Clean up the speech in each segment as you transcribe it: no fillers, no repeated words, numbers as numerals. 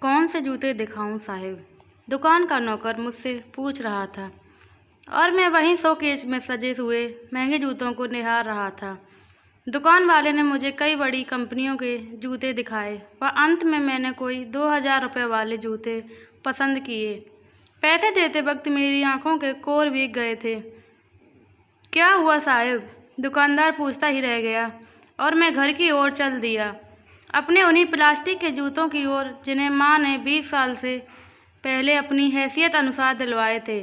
कौन से जूते दिखाऊं साहिब? दुकान का नौकर मुझसे पूछ रहा था और मैं वहीं शोकेस में सजे हुए महंगे जूतों को निहार रहा था। दुकान वाले ने मुझे कई बड़ी कंपनियों के जूते दिखाए व अंत में मैंने कोई 2000 रुपये वाले जूते पसंद किए। पैसे देते वक्त मेरी आंखों के कोर भीग गए थे। क्या हुआ साहिब? दुकानदार पूछता ही रह गया और मैं घर की ओर चल दिया, अपने उन्हीं प्लास्टिक के जूतों की ओर जिन्हें माँ ने 20 साल से पहले अपनी हैसियत अनुसार दिलवाए थे।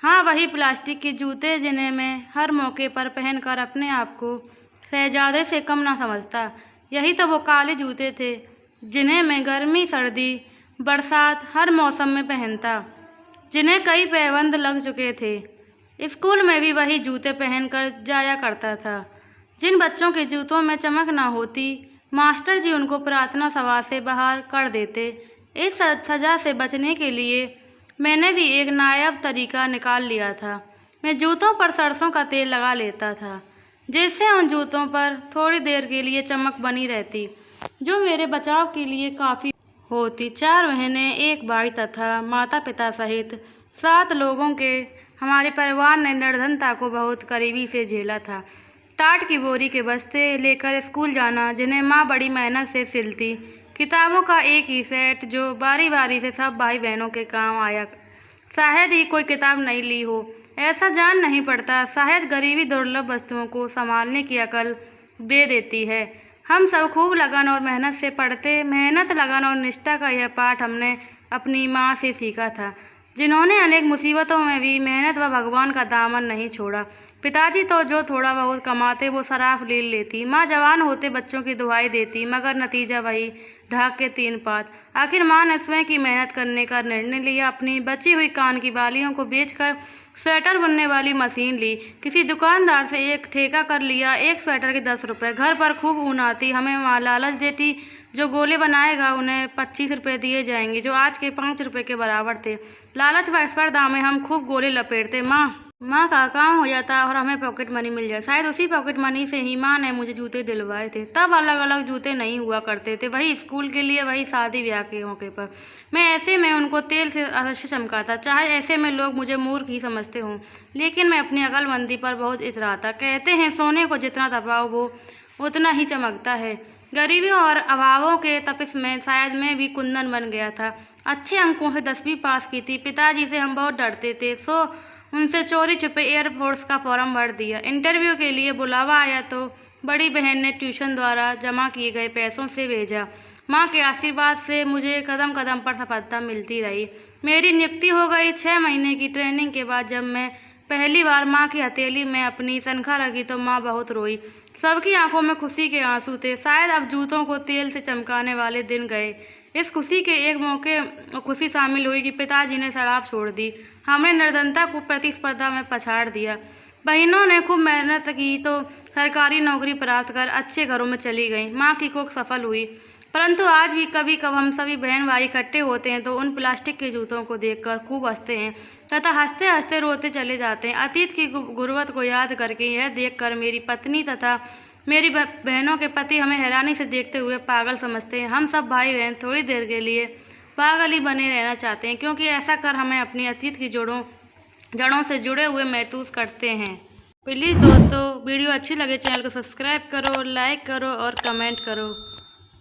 हाँ, वही प्लास्टिक के जूते जिन्हें मैं हर मौके पर पहनकर अपने आप को शहजादे से कम ना समझता। यही तो वो काले जूते थे जिन्हें मैं गर्मी, सर्दी, बरसात हर मौसम में पहनता, जिन्हें कई पैबंद लग चुके थे। स्कूल में भी वही जूते पहनकर जाया करता था। जिन बच्चों के जूतों में चमक ना होती, मास्टर जी उनको प्रार्थना सभा से बाहर कर देते। इस सजा से बचने के लिए मैंने भी एक नायाब तरीका निकाल लिया था। मैं जूतों पर सरसों का तेल लगा लेता था, जिससे उन जूतों पर थोड़ी देर के लिए चमक बनी रहती, जो मेरे बचाव के लिए काफ़ी होती। 4 महीने, एक भाई तथा माता पिता सहित 7 लोगों के हमारे परिवार ने निर्धनता को बहुत करीबी से झेला था। टाट की बोरी के बस्ते लेकर स्कूल जाना, जिन्हें माँ बड़ी मेहनत से सिलती, किताबों का एक ही सेट जो बारी बारी से सब भाई बहनों के काम आया। शायद ही कोई किताब नहीं ली हो, ऐसा जान नहीं पड़ता। शायद गरीबी दुर्लभ वस्तुओं को संभालने की अकल दे देती है। हम सब खूब लगन और मेहनत से पढ़ते। मेहनत, लगन और निष्ठा का यह पाठ हमने अपनी माँ से सीखा था, जिन्होंने अनेक मुसीबतों में भी मेहनत व भगवान का दामन नहीं छोड़ा। पिताजी तो जो थोड़ा बहुत कमाते वो शराब ले लेती। माँ जवान होते बच्चों की दुआई देती, मगर नतीजा वही, ढाक के 3 पात। आखिर माँ ने स्वयं की मेहनत करने का निर्णय लिया। अपनी बची हुई कान की बालियों को बेचकर स्वेटर बुनने वाली मशीन ली। किसी दुकानदार से एक ठेका कर लिया। एक स्वेटर के 10 रुपये। घर पर खूब ऊन आती। हमें माँ लालच देती, जो गोले बनाएगा उन्हें 25 रुपये दिए जाएंगे, जो आज के 5 रुपये के बराबर थे। लालच व स्पर्धा में हम खूब गोले लपेटते। माँ का काम हो जाता और हमें पॉकेट मनी मिल जाए। शायद उसी पॉकेट मनी से ही माँ ने मुझे जूते दिलवाए थे। तब अलग अलग जूते नहीं हुआ करते थे, वही स्कूल के लिए, वही शादी ब्याह के मौके पर। मैं ऐसे में उनको तेल से अवश्य चमकाता, चाहे ऐसे में लोग मुझे मूर्ख ही समझते हों, लेकिन मैं अपनी अकलमंदी पर बहुत इतराता। कहते हैं सोने को जितना तपाओ वो उतना ही चमकता है। गरीबी और अभावों के तपिश में शायद मैं भी कुंदन बन गया था। अच्छे अंकों से 10वीं पास की थी। पिताजी से हम बहुत डरते थे, सो उनसे चोरी छुपे एयरफोर्स का फॉर्म भर दिया। इंटरव्यू के लिए बुलावा आया तो बड़ी बहन ने ट्यूशन द्वारा जमा किए गए पैसों से भेजा। माँ के आशीर्वाद से मुझे कदम कदम पर सफलता मिलती रही। मेरी नियुक्ति हो गई। 6 महीने की ट्रेनिंग के बाद जब मैं पहली बार माँ की हथेली में अपनी तनख्वाह रखी तो माँ बहुत रोई। सबकी आंखों में खुशी के आंसू थे। शायद अब जूतों को तेल से चमकाने वाले दिन गए। इस खुशी के एक मौके खुशी शामिल हुई कि पिताजी ने शराब छोड़ दी। हमने निर्धनता को प्रतिस्पर्धा में पछाड़ दिया। बहनों ने खूब मेहनत की तो सरकारी नौकरी प्राप्त कर अच्छे घरों में चली गईं। माँ की कोख सफल हुई। परंतु आज भी कभी कभी हम सभी बहन भाई इकट्ठे होते हैं तो उन प्लास्टिक के जूतों को देखकर खूब हंसते हैं तथा हंसते हंसते रोते चले जाते हैं। अतीत की गुर्बत को याद करके यह देखकर मेरी पत्नी तथा मेरी बहनों के पति हमें हैरानी से देखते हुए पागल समझते हैं। हम सब भाई बहन थोड़ी देर के लिए पागल ही बने रहना चाहते हैं, क्योंकि ऐसा कर हमें अपनी अतीत की जड़ों से जुड़े हुए महसूस करते हैं। प्लीज़ दोस्तों, वीडियो अच्छी लगे चैनल को सब्सक्राइब करो, लाइक करो और कमेंट करो।